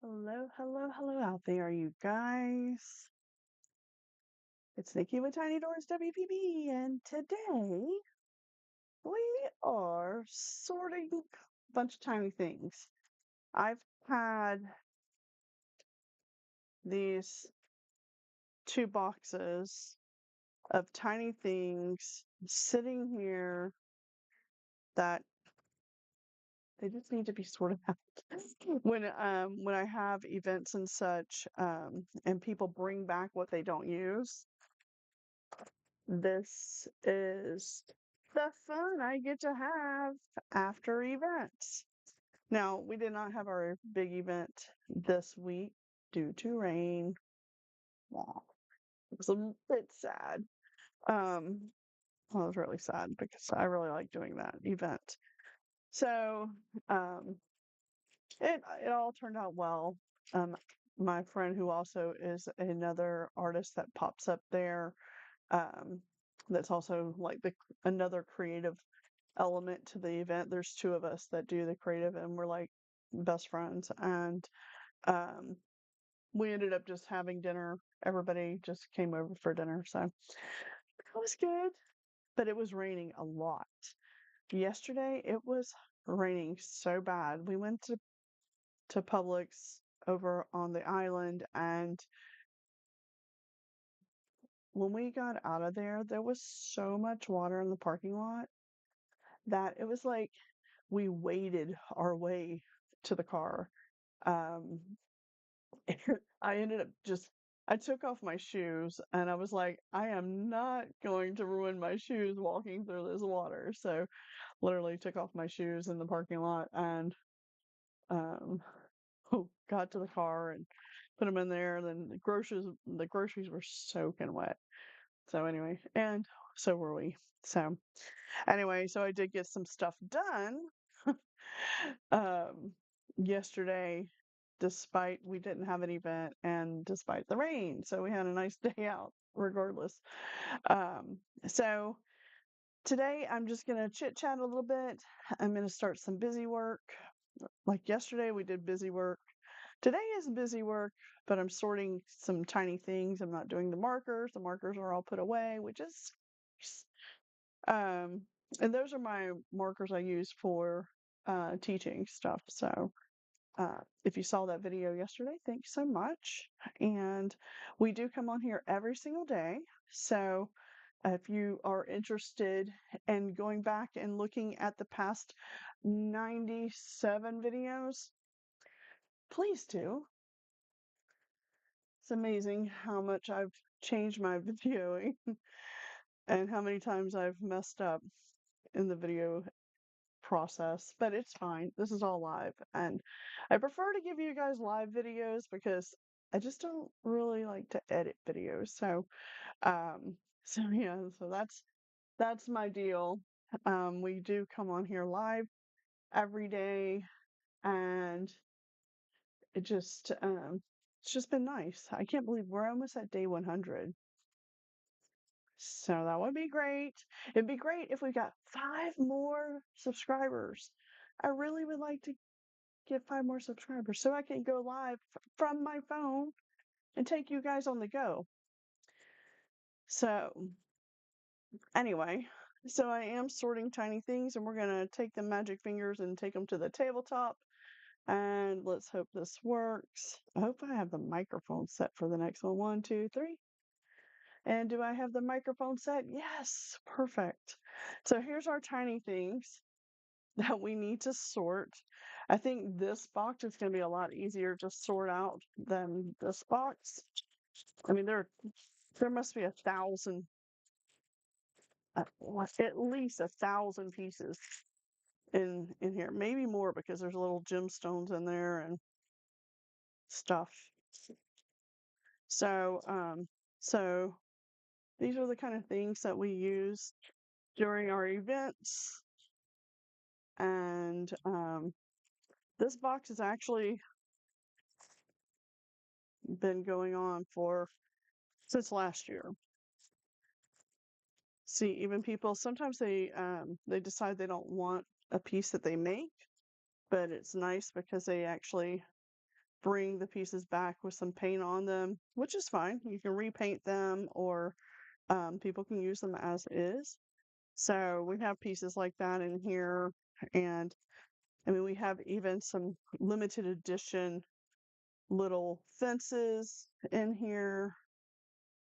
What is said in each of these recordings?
Hello, hello, hello out there, you guys. It's Nikki with Tiny Doors WPB, and today we are sorting a bunch of tiny things. I've had these two boxes of tiny things sitting here that they just need to be sorted out. When I have events and such, and people bring back what they don't use, this is the fun I get to have after events. Now, we did not have our big event this week due to rain. Aw, it was a bit sad. Um, well, it was really sad because I really like doing that event. So, um, it all turned out well. Um, my friend who also is another artist that pops up there, um, that's also like another creative element to the event. There's two of us that do the creative, and we're like best friends. And um, we ended up just having dinner. Everybody just came over for dinner, so it was good. But it was raining a lot. Yesterday, it was raining so bad. We went to Publix over on the island, and when we got out of there, there was so much water in the parking lot that it was like we waded our way to the car. Um, I ended up I took off my shoes and I was like, I am not going to ruin my shoes walking through this water. So literally took off my shoes in the parking lot and um got to the car and put them in there. And then the groceries were soaking wet. So anyway, and so were we. So anyway, so I did get some stuff done um, yesterday, despite we didn't have an event and despite the rain. So we had a nice day out regardless. Um, so today I'm just going to chit chat a little bit. I'm going to start some busy work. Like yesterday, we did busy work. Today is busy work, but I'm sorting some tiny things. I'm not doing the markers. The markers are all put away, which is um, and those are my markers I use for teaching stuff. So if you saw that video yesterday, thanks so much. And we do come on here every single day. So if you are interested in going back and looking at the past 97 videos, please do. It's amazing how much I've changed my videoing and how many times I've messed up in the video process, but it's fine. This is all live, and I prefer to give you guys live videos because I just don't really like to edit videos. So, so yeah, so that's my deal. We do come on here live every day, and it's just been nice. I can't believe we're almost at day 100. So that would be great. It'd be great if we got 5 more subscribers. I really would like to get 5 more subscribers so I can go live from my phone and take you guys on the go. So, anyway, so I am sorting tiny things and we're going to take the magic fingers and take them to the tabletop. And let's hope this works. I hope I have the microphone set for the next one. 1, 2, 3. And do I have the microphone set? Yes, perfect. So here's our tiny things that we need to sort. I think this box is going to be a lot easier to sort out than this box. I mean, there must be 1,000, at least 1,000 pieces in here, maybe more because there's little gemstones in there and stuff. So, so these are the kind of things that we use during our events, and this box has actually been going on for since last year. See, even people sometimes they decide they don't want a piece that they make, but it's nice because they actually bring the pieces back with some paint on them, which is fine. You can repaint them or people can use them as is. So we have pieces like that in here. And I mean, we have even some limited edition little fences in here.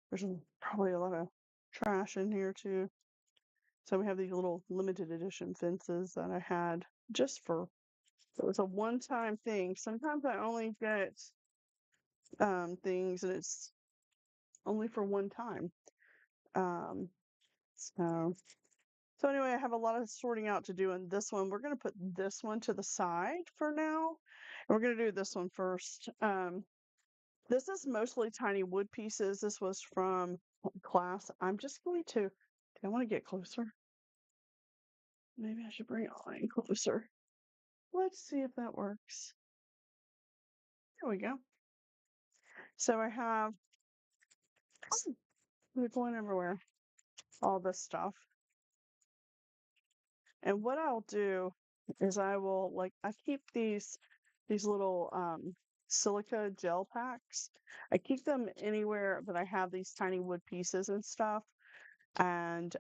There's probably a lot of trash in here too. So we have these little limited edition fences that I had just for, it was a one-time thing. Sometimes I only get things and it's only for one time. Um, so so anyway, I have a lot of sorting out to do in this one. We're gonna put this one to the side for now. And we're gonna do this one first. This is mostly tiny wood pieces. This was from class. I'm just going to, do I want to get closer? Maybe I should bring it on closer. Let's see if that works. There we go. So I have, they're going everywhere, all this stuff. And what I'll do is I will I keep these little silica gel packs. I keep them anywhere that I have these tiny wood pieces and stuff. And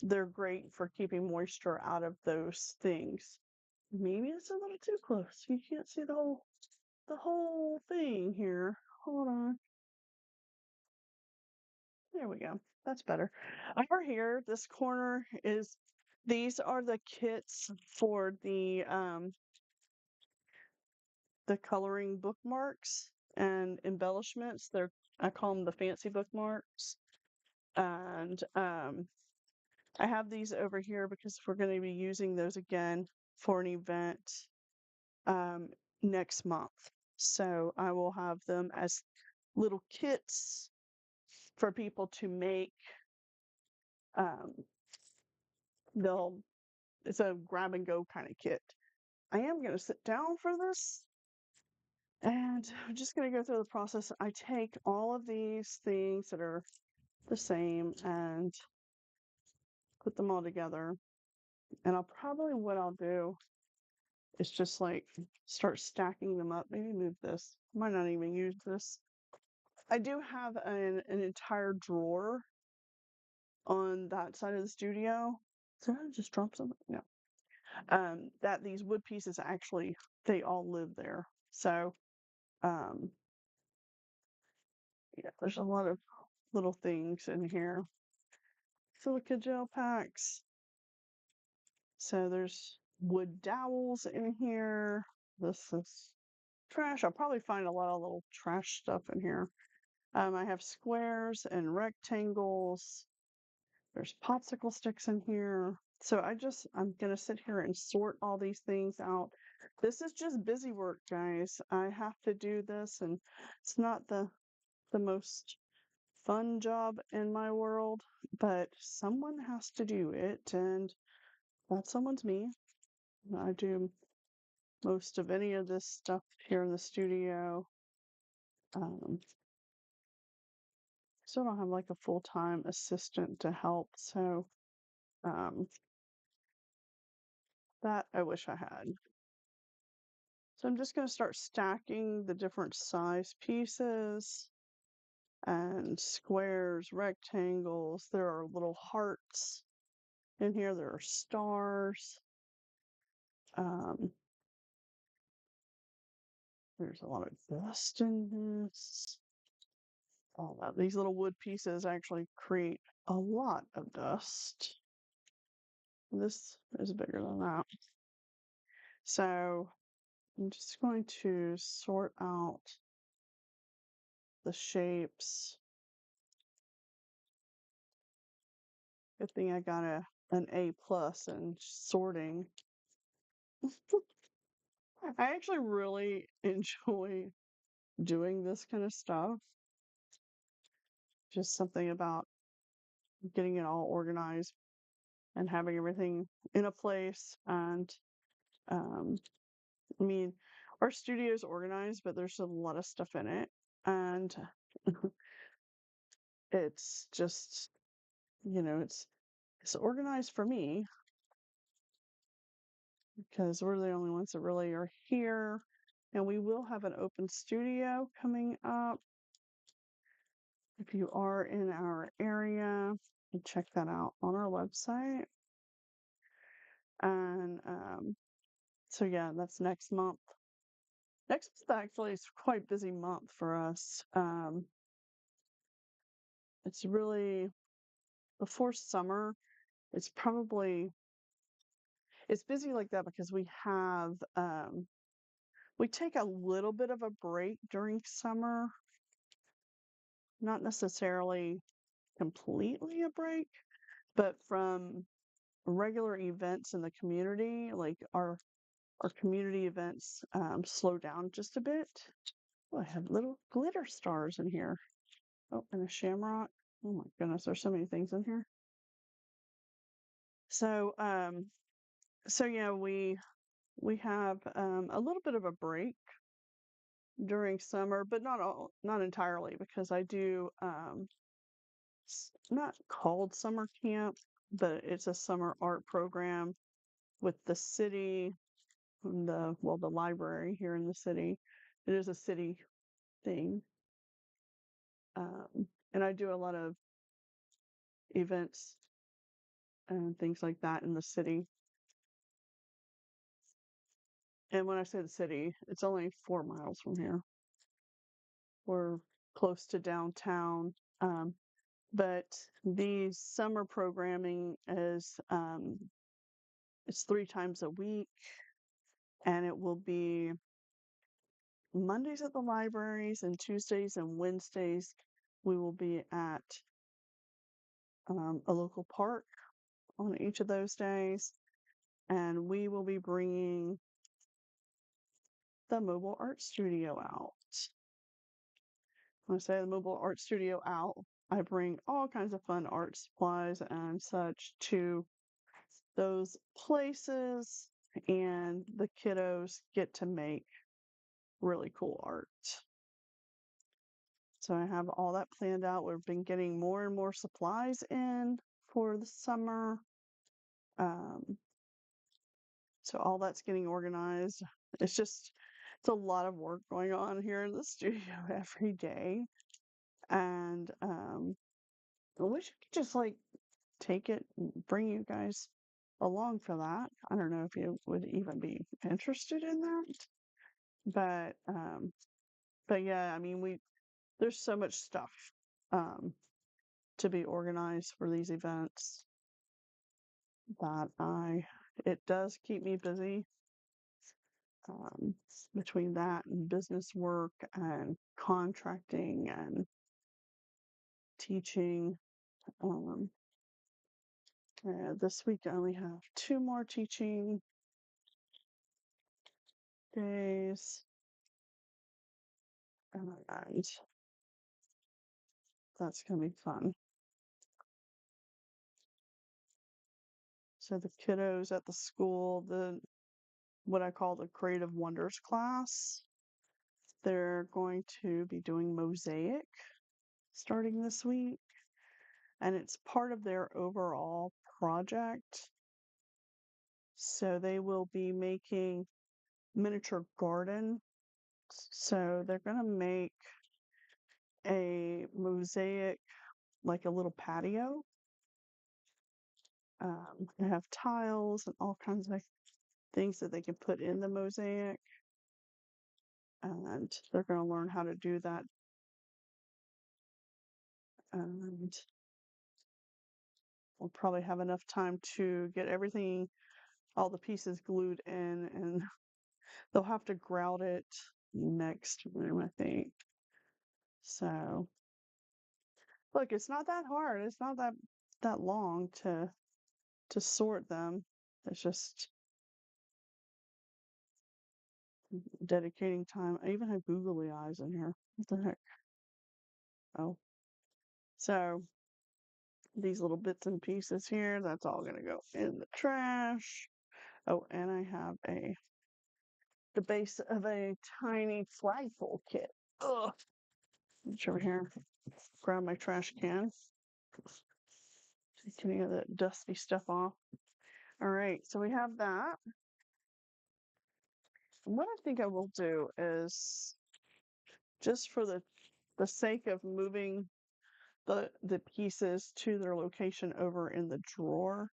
they're great for keeping moisture out of those things. Maybe it's a little too close. You can't see the whole thing here. Hold on. There we go. That's better. Over here, this corner is, these are the kits for the coloring bookmarks and embellishments. I call them the fancy bookmarks. And I have these over here because we're going to be using those again for an event um, next month. So I will have them as little kits for people to make. Um, they'll It's a grab and go kind of kit. I am going to sit down for this and I'm just going to go through the process. I take all of these things that are the same and put them all together. And what I'll do is just start stacking them up. Maybe move this. Might not even use this. I do have an entire drawer on that side of the studio. Did I just drop something? No. That these wood pieces actually, they all live there. So, um, yeah, there's a lot of little things in here. Silica gel packs. So there's wood dowels in here. This is trash. I'll probably find a lot of little trash stuff in here. I have squares and rectangles. There's popsicle sticks in here. So I'm going to sit here and sort all these things out. This is just busy work, guys. I have to do this, and it's not the most fun job in my world, but someone has to do it, and that someone's me. I do most of any of this stuff here in the studio. Still don't have a full-time assistant to help, so um, that I wish I had. So I'm just going to start stacking the different size pieces and squares, rectangles. There are little hearts in here. There are stars. Um, there's a lot of dust in this. All that. These little wood pieces actually create a lot of dust. This is bigger than that. So I'm just going to sort out the shapes. Good thing I got an A+ in sorting. I actually really enjoy doing this kind of stuff. Just something about getting it all organized and having everything in a place. And I mean, our studio's organized, but there's a lot of stuff in it. And it's just, it's organized for me because we're the only ones that really are here. And we will have an open studio coming up. If you are in our area, you check that out on our website. And so yeah, that's next month. Next month actually is quite a busy month for us. It's really before summer. It's probably it's busy like that because we take a little bit of a break during summer, not necessarily completely a break, but from regular events in the community, like our community events slow down just a bit. Oh, I have little glitter stars in here. Oh, and a shamrock. Oh my goodness, there's so many things in here. So yeah, we have a little bit of a break during summer, but not entirely, because I do not called summer camp, but it's a summer art program with the city, and the library here in the city. It is a city thing, and I do a lot of events and things like that in the city. And when I say the city, it's only 4 miles from here. We're close to downtown. But the summer programming is it's 3 times a week, and it will be Mondays at the libraries, and Tuesdays and Wednesdays we will be at a local park on each of those days, and we will be bringing the mobile art studio out. When I say the mobile art studio out, I bring all kinds of fun art supplies and such to those places, and the kiddos get to make really cool art. So I have all that planned out. We've been getting more and more supplies in for the summer. Um, so all that's getting organized. It's a lot of work going on here in the studio every day. And I wish I could just like take it and bring you guys along for that. I don't know if you would even be interested in that. But yeah, I mean there's so much stuff um to be organized for these events that it does keep me busy, um between that and business work and contracting and teaching. Um this week I only have 2 more teaching days, and that's gonna be fun. So the kiddos at the school, the what I call the Creative Wonders class, they're going to be doing mosaic starting this week, and it's part of their overall project. So they will be making miniature garden. So they're going to make a mosaic, like a little patio. They have tiles and all kinds of things that they can put in the mosaic, and they're going to learn how to do that. And we'll probably have enough time to get everything, all the pieces glued in, and they'll have to grout it next room, I think. So, look, it's not that hard. It's not that long to sort them. It's just dedicating time. I even have googly eyes in here. What the heck? Oh, so these little bits and pieces here, that's all gonna go in the trash. Oh, and I have the base of a tiny flagpole kit. Ugh. Reach over here, grab my trash can, take any of that dusty stuff off. All right, so we have that. What I think I will do is just for the sake of moving the pieces to their location over in the drawer,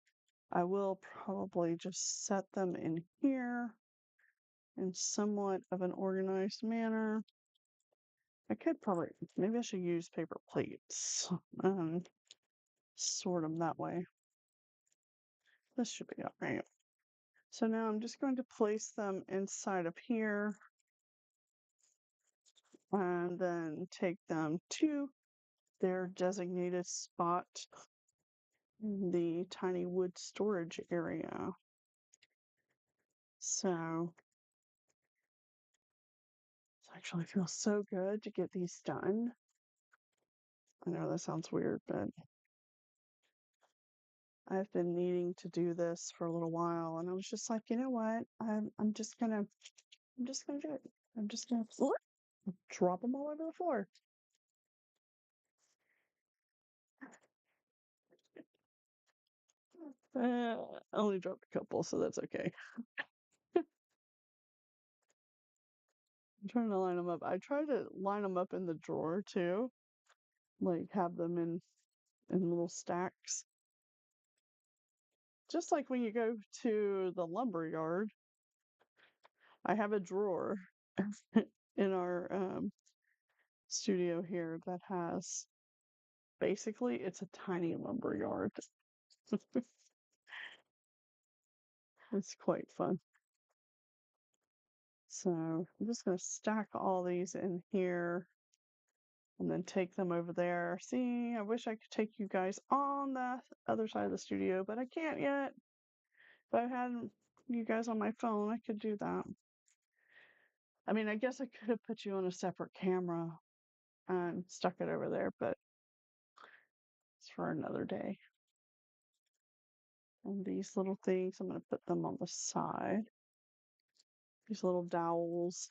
I will probably just set them in here in somewhat of an organized manner. I could probably, maybe I should use paper plates, sort them that way. This should be all right. So now I'm just going to place them inside of here and then take them to their designated spot in the tiny wood storage area. So it actually feels so good to get these done. I know that sounds weird, but I've been needing to do this for a little while, and I was just like, you know what? I'm just gonna do it. I'm just gonna drop them all over the floor. I only dropped a couple, so that's okay. I'm trying to line them up. I try to line them up in the drawer too, like have them in little stacks. Just like when you go to the lumber yard, I have a drawer in our studio here that has basically it's a tiny lumber yard. It's quite fun. So I'm just going to stack all these in here and then take them over there. See, I wish I could take you guys on the other side of the studio, but I can't yet. If I had you guys on my phone, I could do that. I mean, I guess I could have put you on a separate camera and stuck it over there, but it's for another day. And these little things, I'm going to put them on the side. These little dowels.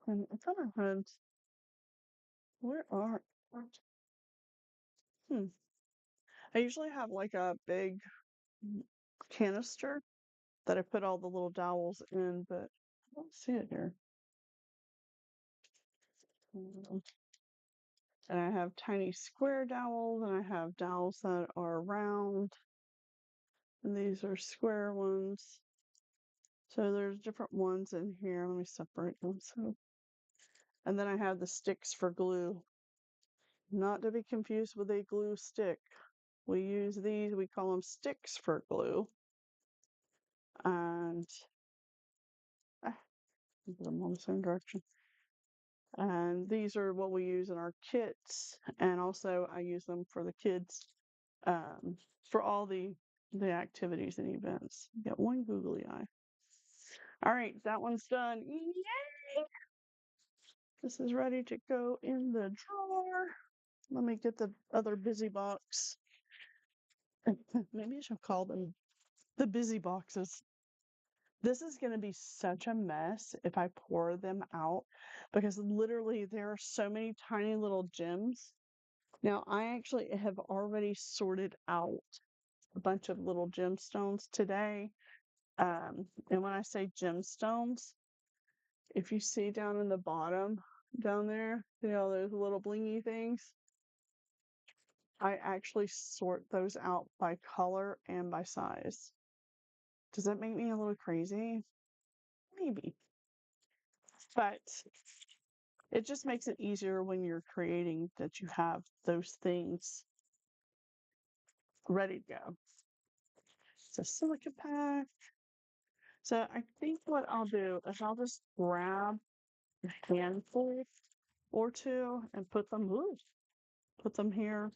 And I thought I had, where are, hmm. I usually have like a big canister that I put all the little dowels in, but I don't see it here. And I have tiny square dowels, and I have dowels that are round, and these are square ones. So there's different ones in here. Let me separate them. So, and then I have the sticks for glue, not to be confused with a glue stick. We use these, we call them sticks for glue. And put them on the same direction. And these are what we use in our kits, and also I use them for the kids for all the activities and events. Got one googly eye. All right, that one's done. Yay! This is ready to go in the drawer. Let me get the other busy box. Maybe I should call them the busy boxes. This is going to be such a mess if I pour them out because literally there are so many tiny little gems. Now, I actually have already sorted out a bunch of little gemstones today. And when I say gemstones, if you see down in the bottom, down there, see all those little blingy things? I actually sort those out by color and by size. Does that make me a little crazy? Maybe. But it just makes it easier when you're creating that you have those things ready to go. It's a silica pack. So I think what I'll do is I'll just grab a handful or two and put them here.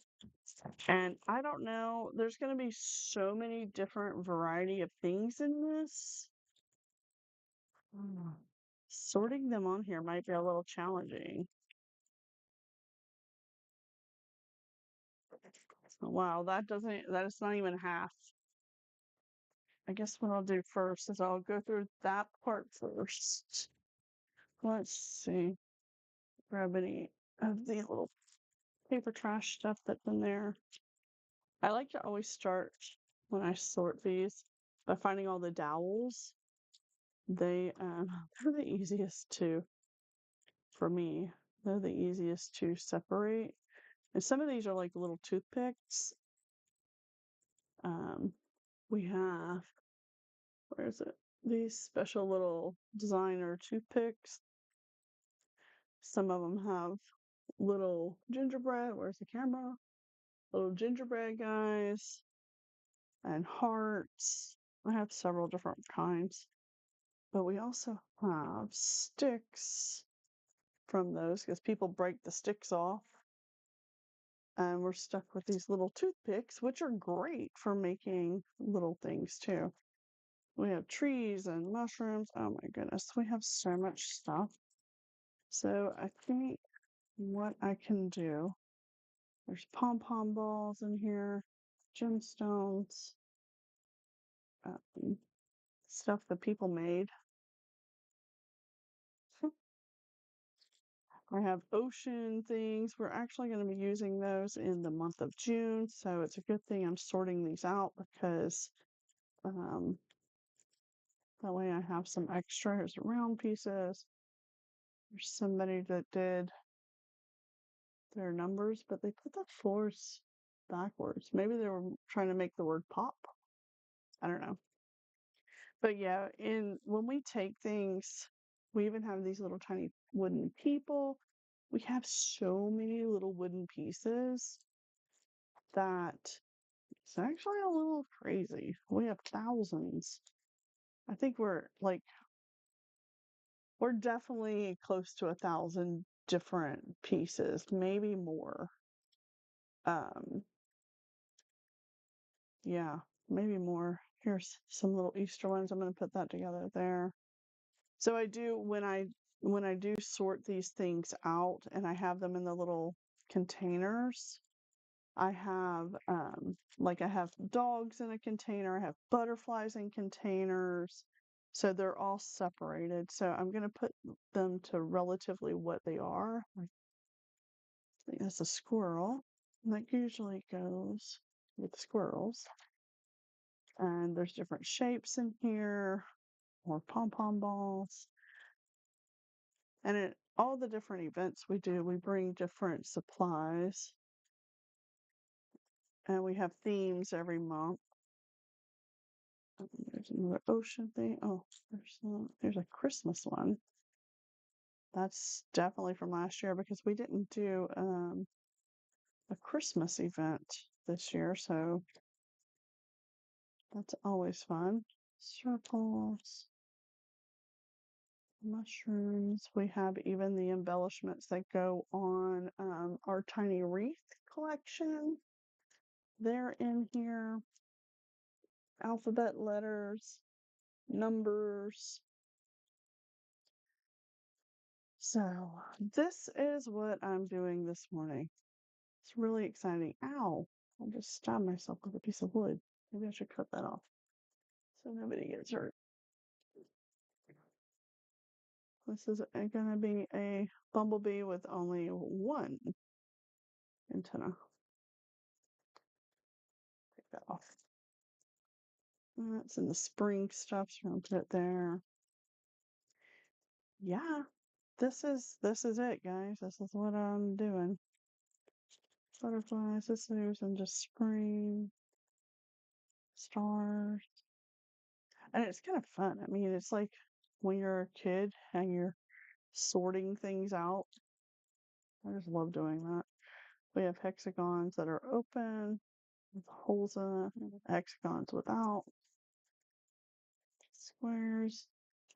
And I don't know, there's going to be so many different variety of things in this. Sorting them on here might be a little challenging. Wow, that is not even half. I guess what I'll do first is I'll go through that part first. Let's see. Grab any of the little paper trash stuff that's in there. I like to always start when I sort these by finding all the dowels. They they're the easiest to for me. They're the easiest to separate. And some of these are like little toothpicks. Um, we have, where is it? These special little designer toothpicks. Some of them have little gingerbread. Where's the camera? Little gingerbread guys and hearts. I have several different kinds. But we also have sticks from those because people break the sticks off. And we're stuck with these little toothpicks, which are great for making little things too. We have trees and mushrooms. Oh my goodness, we have so much stuff. So I think what I can do, there's pom-pom balls in here, gemstones, um, stuff that people made. I have ocean things. We're actually going to be using those in the month of June. So it's a good thing I'm sorting these out because um, that way I have some extra. Here's the round pieces. There's somebody that did their numbers, but they put the fours backwards. Maybe they were trying to make the word pop. I don't know. But yeah, when we take things, we even have these little tiny wooden people. We have so many little wooden pieces that it's actually a little crazy. We have thousands. I think we're definitely close to 1,000 different pieces, maybe more. Um, yeah, maybe more. Here's some little Easter ones. I'm going to put that together there. So I do when I do sort these things out and I have them in the little containers, I have like I have dogs in a container, I have butterflies in containers. So they're all separated. So I'm going to put them to relatively what they are. Like, I think that's a squirrel. And that usually goes with squirrels. And there's different shapes in here, more pom-pom balls. And at all the different events we do, we bring different supplies. And we have themes every month. There's another ocean thing. Oh, there's a Christmas one. That's definitely from last year because we didn't do a Christmas event this year, so that's always fun. Circles, mushrooms. We have even the embellishments that go on our tiny wreath collection. They're in here. Alphabet letters, numbers. So this is what I'm doing this morning. It's really exciting. Ow! I just stabbed myself with a piece of wood. Maybe I should cut that off so nobody gets hurt. This is going to be a bumblebee with only one antenna. Take that off. That's in the spring stuff, so I'm gonna put it there. Yeah, this is it, guys. This is what I'm doing. Butterflies, this is in just spring, stars. And it's kind of fun. I mean, it's like when you're a kid and you're sorting things out. I just love doing that. We have hexagons that are open with holes in it, hexagons without, squares.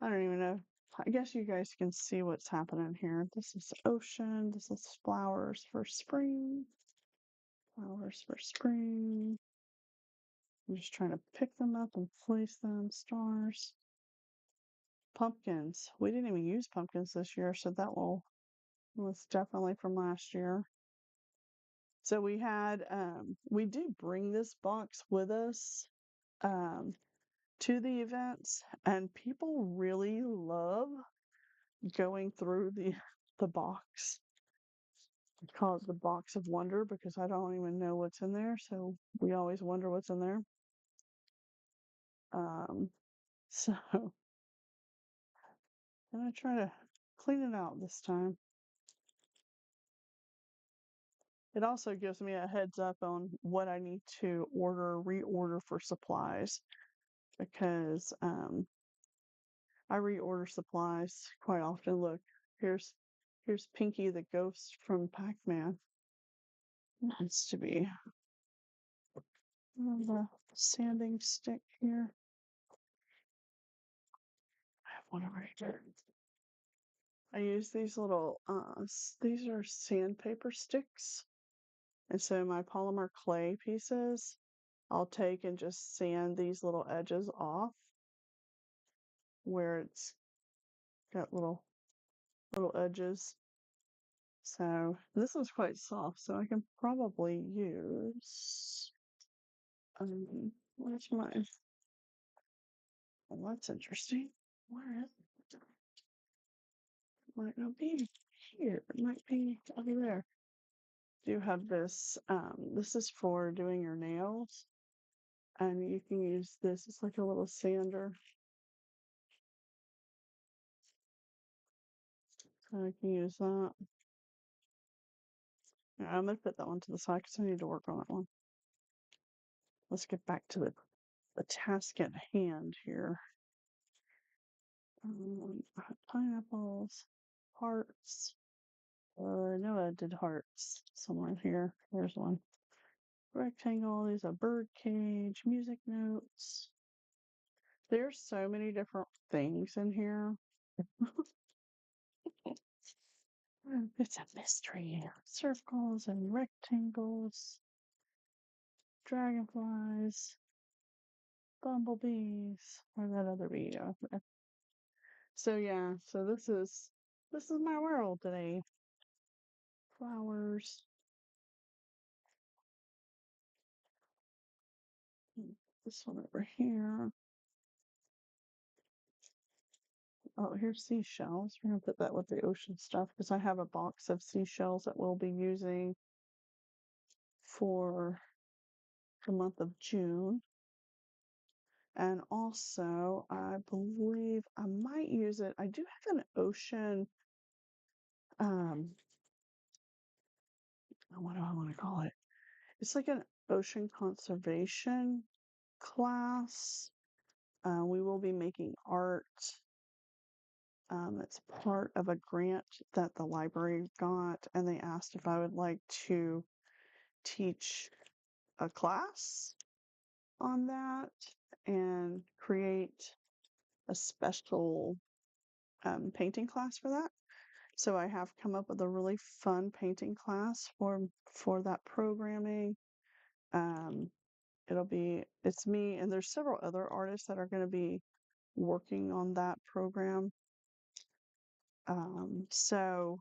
I don't even know. I guess you guys can see what's happening here. This is ocean. This is flowers for spring. Flowers for spring. I'm just trying to pick them up and place them. Stars. Pumpkins. We didn't even use pumpkins this year, so that was definitely from last year. So we did bring this box with us to the events, and people really love going through the box. We call it the box of wonder because I don't even know what's in there, so we always wonder what's in there. Um, so I'm gonna try to clean it out this time. It also gives me a heads up on what I need to reorder for supplies because I reorder supplies quite often. Look, here's Pinky the ghost from Pac-Man. Needs to be on the sanding stick here. I have one right here. I use these little these are sandpaper sticks. And so my polymer clay pieces, I'll take and just sand these little edges off where it's got little edges. So this one's quite soft, so I can probably use where's my well, that's interesting. Where is it? Might not be here. It might be over there. Do have this this is for doing your nails and you can use this. It's like a little sander. So I can use that. Yeah, I'm gonna put that one to the side because I need to work on that one. Let's get back to the task at hand here. Pineapples, hearts. I know I did hearts somewhere here. There's one. Rectangle. These a bird cage. Music notes. There's so many different things in here. It's a mystery. Circles and rectangles. Dragonflies. Bumblebees. Or that other bee. So yeah, so this is my world today. Flowers. This one over here. Oh, here's seashells. We're gonna put that with the ocean stuff because I have a box of seashells that we'll be using for the month of June. And also, I believe I might use it. I do have an ocean, um, what do I want to call it? It's like an ocean conservation class. We will be making art. It's part of a grant that the library got, and they asked if I would like to teach a class on that and create a special painting class for that. So I have come up with a really fun painting class for that programming. Um, it's me and there's several other artists that are going to be working on that program. So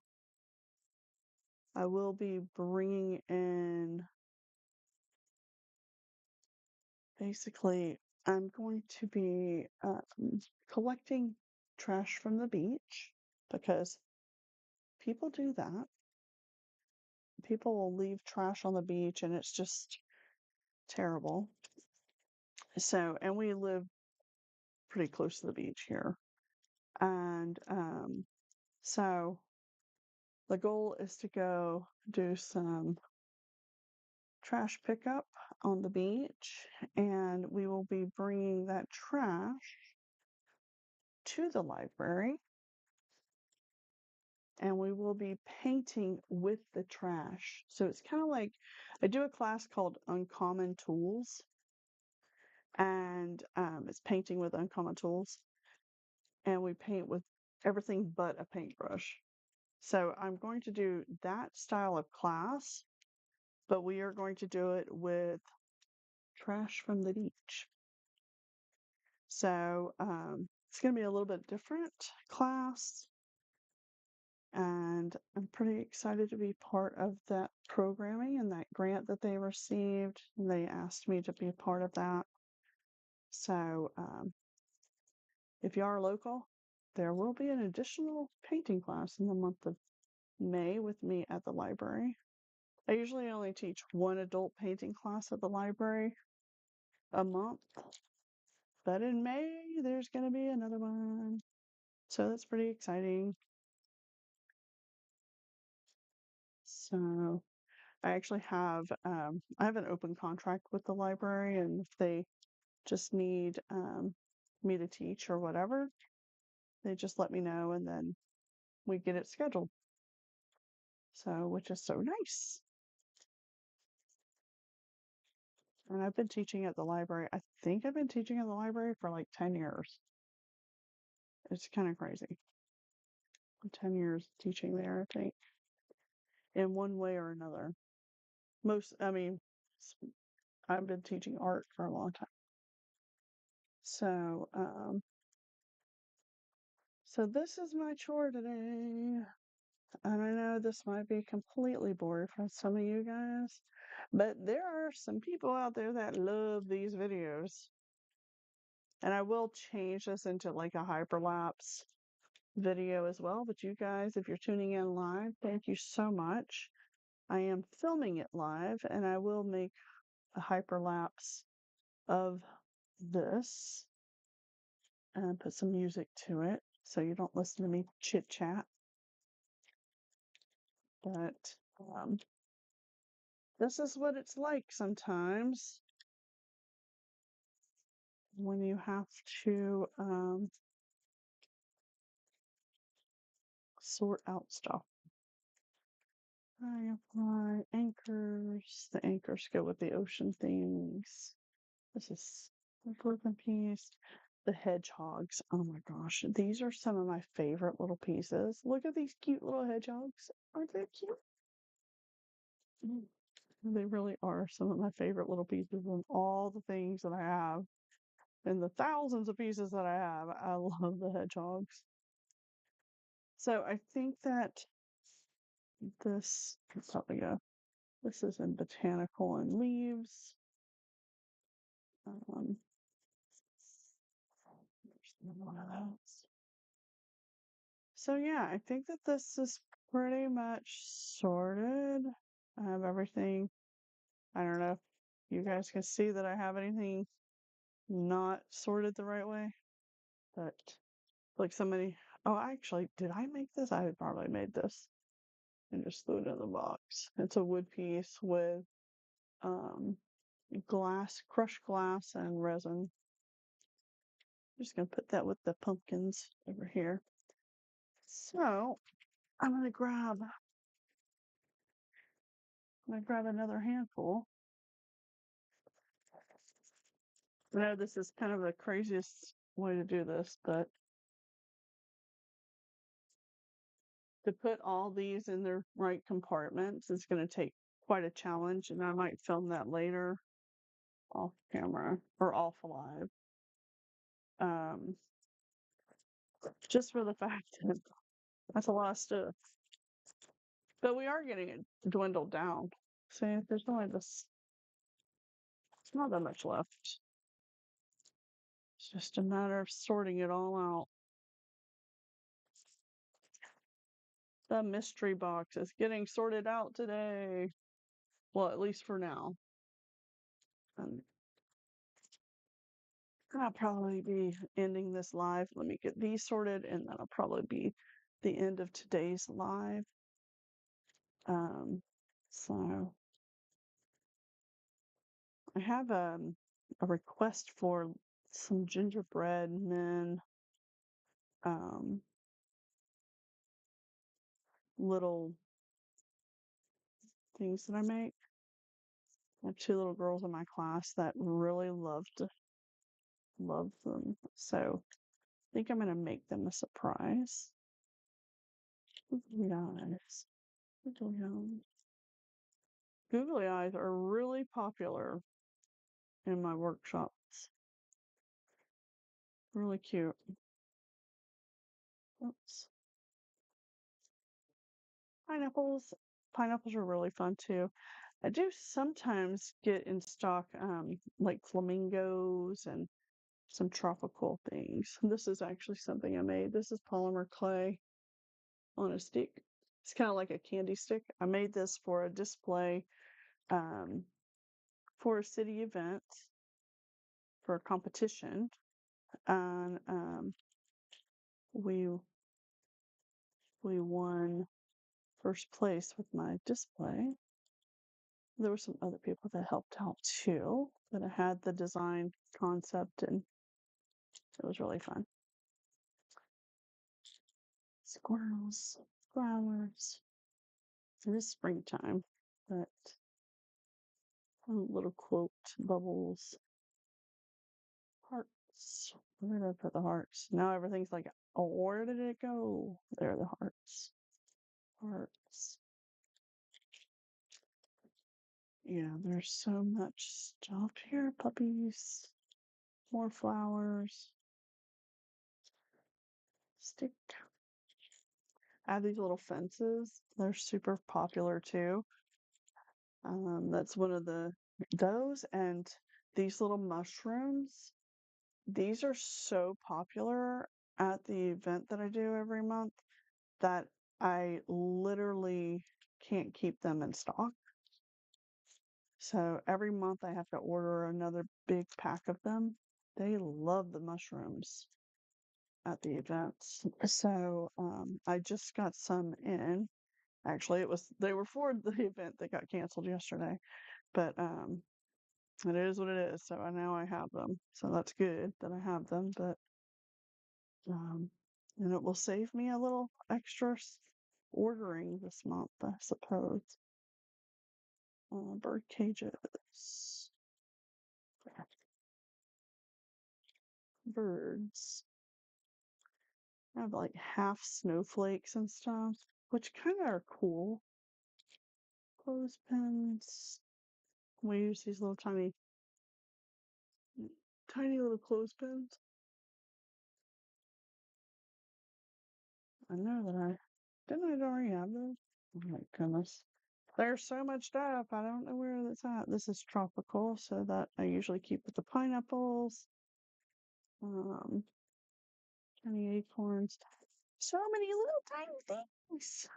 I will be bringing in basically, I'm going to be collecting trash from the beach because people do that. People will leave trash on the beach and it's just terrible. So, and we live pretty close to the beach here. And so the goal is to go do some trash pickup on the beach, and we will be bringing that trash to the library and we will be painting with the trash. So it's kind of like I do a class called Uncommon Tools, and it's painting with uncommon tools, and we paint with everything but a paintbrush. So I'm going to do that style of class, but we are going to do it with trash from the beach. So it's going to be a little bit different class, and I'm pretty excited to be part of that programming and that grant that they received. They asked me to be a part of that. So if you are local, there will be an additional painting class in the month of May with me at the library. I usually only teach one adult painting class at the library a month. But in May, there's going to be another one. So that's pretty exciting. So I actually have I have an open contract with the library, and if they just need me to teach or whatever, they just let me know, and then we get it scheduled. So, which is so nice. And I've been teaching at the library. I think I've been teaching at the library for like 10 years. It's kind of crazy. 10 years teaching there, I think, in one way or another. I mean, I've been teaching art for a long time. So, so this is my chore today. And I know this might be completely boring for some of you guys, but there are some people out there that love these videos. And I will change this into like a hyperlapse video as well. But you guys, if you're tuning in live, thank you so much. I am filming it live, and I will make a hyperlapse of this and put some music to it so you don't listen to me chit chat. But this is what it's like sometimes when you have to sort out stuff. Firefly, anchors. The anchors go with the ocean things. This is the broken piece. The hedgehogs. Oh my gosh. These are some of my favorite little pieces. Look at these cute little hedgehogs. Aren't they cute? They really are some of my favorite little pieces and all the things that I have. And the thousands of pieces that I have. I love the hedgehogs. So I think that this is probably go. This is in botanical and leaves. There's one of those. So yeah, I think that this is pretty much sorted. I have everything. I don't know if you guys can see that I have anything not sorted the right way, but like somebody, oh, actually, did I make this? I had probably made this and just threw it in the box. It's a wood piece with um, glass, crushed glass and resin. I'm just gonna put that with the pumpkins over here. So I'm gonna grab another handful. I know this is kind of the craziest way to do this, but to put all these in their right compartments is going to take quite a challenge, and I might film that later off camera or off live. Just for the fact that that's a lot of stuff. But we are getting it dwindled down. See, there's only this, it's not that much left. It's just a matter of sorting it all out. The mystery box is getting sorted out today. Well, at least for now. And I'll probably be ending this live. Let me get these sorted, and that'll probably be the end of today's live. So I have a request for some gingerbread men little things that I make. I have two little girls in my class that really love them. So I think I'm gonna make them a surprise. Guys, googly eyes are really popular in my workshops. Really cute. Oops. Pineapples. Pineapples are really fun too. I do sometimes get in stock like flamingos and some tropical things. This is actually something I made. This is polymer clay on a stick. It's kind of like a candy stick. I made this for a display um, for a city event for a competition. and we we won first place with my display. There were some other people that helped out too, but I had the design concept and it was really fun. Squirrels, flowers. It is springtime, but little quote bubbles, hearts. Where did I put the hearts? Now everything's like, oh, where did it go? There are the hearts. Hearts. Yeah, there's so much stuff here. Puppies, more flowers, stick. I have these little fences. They're super popular too. That's one of those and these little mushrooms. These are so popular at the event that I do every month that I literally can't keep them in stock. So every month I have to order another big pack of them. They love the mushrooms at the events. So I just got some in. Actually, they were for the event that got canceled yesterday. But it is what it is. So I now I have them. So that's good that I have them. But um, and it will save me a little extra ordering this month, I suppose. Bird cages, birds. I have like half snowflakes and stuff, which kind of are cool. Clothespins. We use these little tiny little clothespins. I know that didn't I already have those? Oh my goodness. There's so much stuff. I don't know where that's at. This is tropical, so that I usually keep with the pineapples. Um, Tiny acorns. So many little tiny things.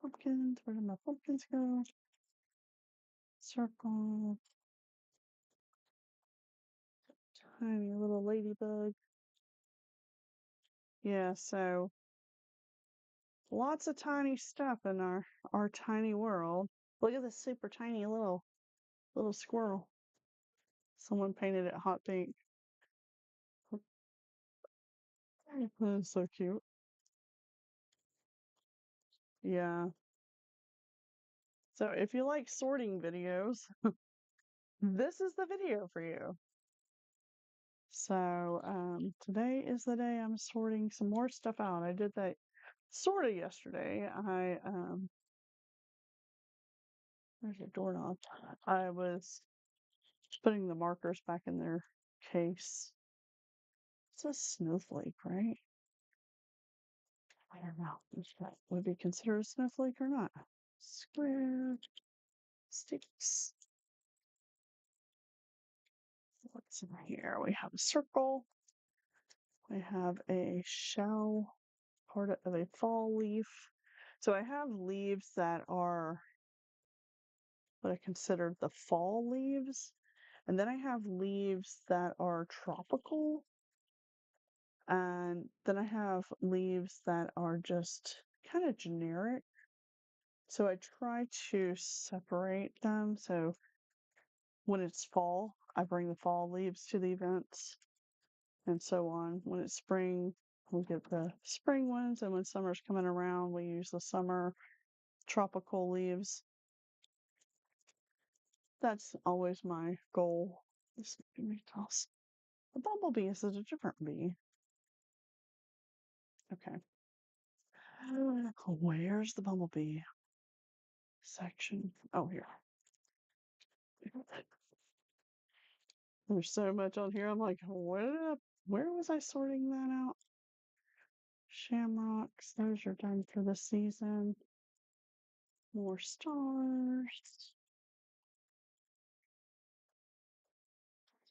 Pumpkins. Where did my pumpkins go? Circle. Tiny little ladybug. Yeah, so lots of tiny stuff in our tiny world. Look at this super tiny little squirrel. Someone painted it hot pink. That's so cute. Yeah. So if you like sorting videos, this is the video for you. So today is the day I'm sorting some more stuff out. I did that sort of yesterday. There's a doorknob. I was putting the markers back in their case. It's a snowflake, right? I don't know if that would be considered a snowflake or not. Square sticks. What's in here? We have a circle. We have a shell, part of a fall leaf. So I have leaves that are what I consider the fall leaves. And then I have leaves that are tropical. And then I have leaves that are just kind of generic. So I try to separate them. So when it's fall, I bring the fall leaves to the events and so on. When it's spring, we get the spring ones. And when summer's coming around, we use the summer tropical leaves. That's always my goal. This would be toss. The bumblebee is a different bee. Okay. Where's the bumblebee section? Oh, here. There's so much on here. I'm like, where was I sorting that out? Shamrocks, those are done for the season. More stars.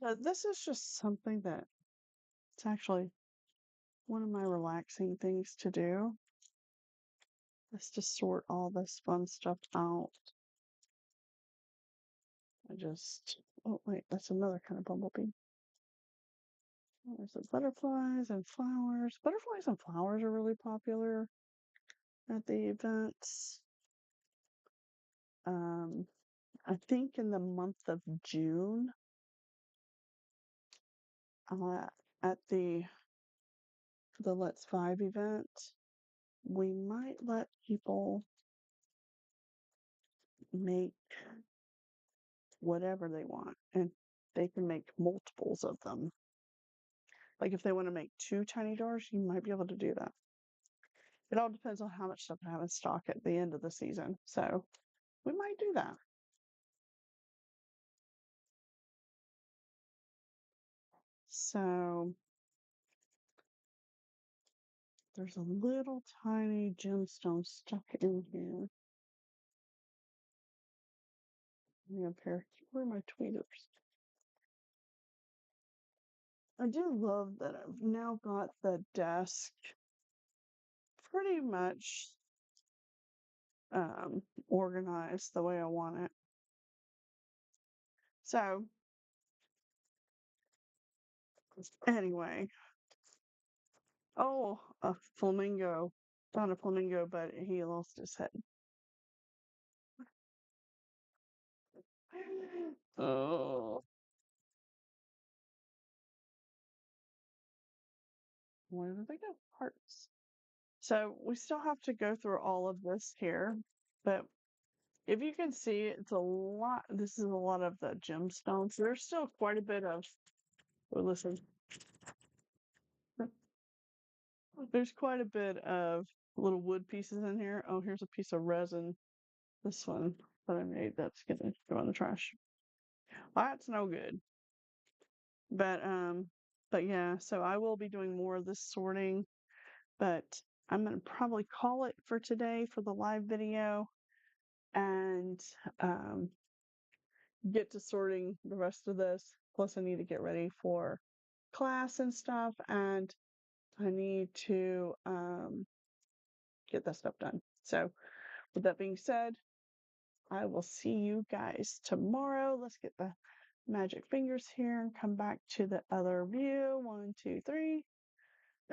So this is just something that it's actually one of my relaxing things to do is to sort all this fun stuff out. Oh wait, that's another kind of bumblebee. There's the butterflies and flowers. Butterflies and flowers are really popular at the events. Um, I think in the month of June, uh, at the Let's Vibe event, we might let people make whatever they want, and they can make multiples of them. Like if they want to make 2 tiny doors, you might be able to do that. It all depends on how much stuff I have in stock at the end of the season. So we might do that. So there's a little tiny gemstone stuck in here. Let me up here. Where are my tweeters? I do love that I've now got the desk pretty much organized the way I want it. So anyway, oh, a flamingo. Found a flamingo, but he lost his head. Oh, where did they go? Hearts. So we still have to go through all of this here, but if you can see, it's a lot. This is a lot of the gemstones. There's still quite a bit of. Oh, listen. There's quite a bit of little wood pieces in here. Oh, here's a piece of resin. This one that I made that's gonna go in the trash. That's no good. But but yeah, so I will be doing more of this sorting, but I'm gonna probably call it for today for the live video and um get to sorting the rest of this. Plus I need to get ready for class and stuff, and I need to get that stuff done. So with that being said, I will see you guys tomorrow. Let's get the magic fingers here and come back to the other view. 1, 2, 3.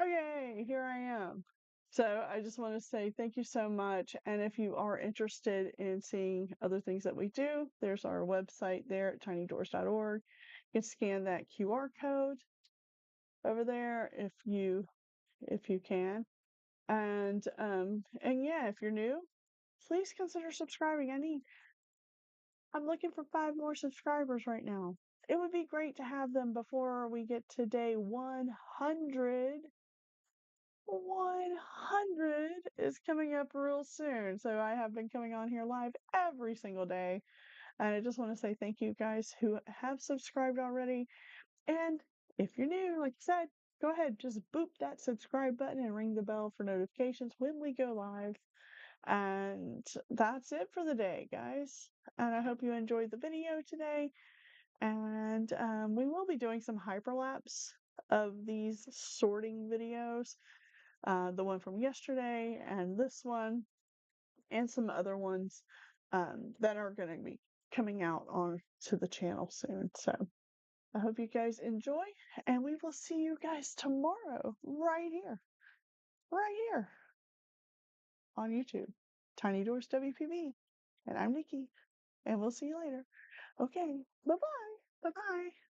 Okay, here I am. So I just want to say thank you so much. And if you are interested in seeing other things that we do, there's our website there at tinydoors.org. You can scan that QR code over there if you can. And yeah, if you're new, please consider subscribing. I'm looking for 5 more subscribers right now. It would be great to have them before we get to day 100. 100 is coming up real soon. So I have been coming on here live every single day. And I just want to say thank you guys who have subscribed already. And if you're new, like I said, go ahead, just boop that subscribe button and ring the bell for notifications when we go live. And that's it for the day, guys. And I hope you enjoyed the video today. And we will be doing some hyperlapse of these sorting videos. The one from yesterday and this one, and some other ones that are going to be coming out on to the channel soon. So I hope you guys enjoy, and we will see you guys tomorrow right here on YouTube. Tiny Doors WPB. And I'm Nikki, and we'll see you later. Okay, bye bye. Bye bye.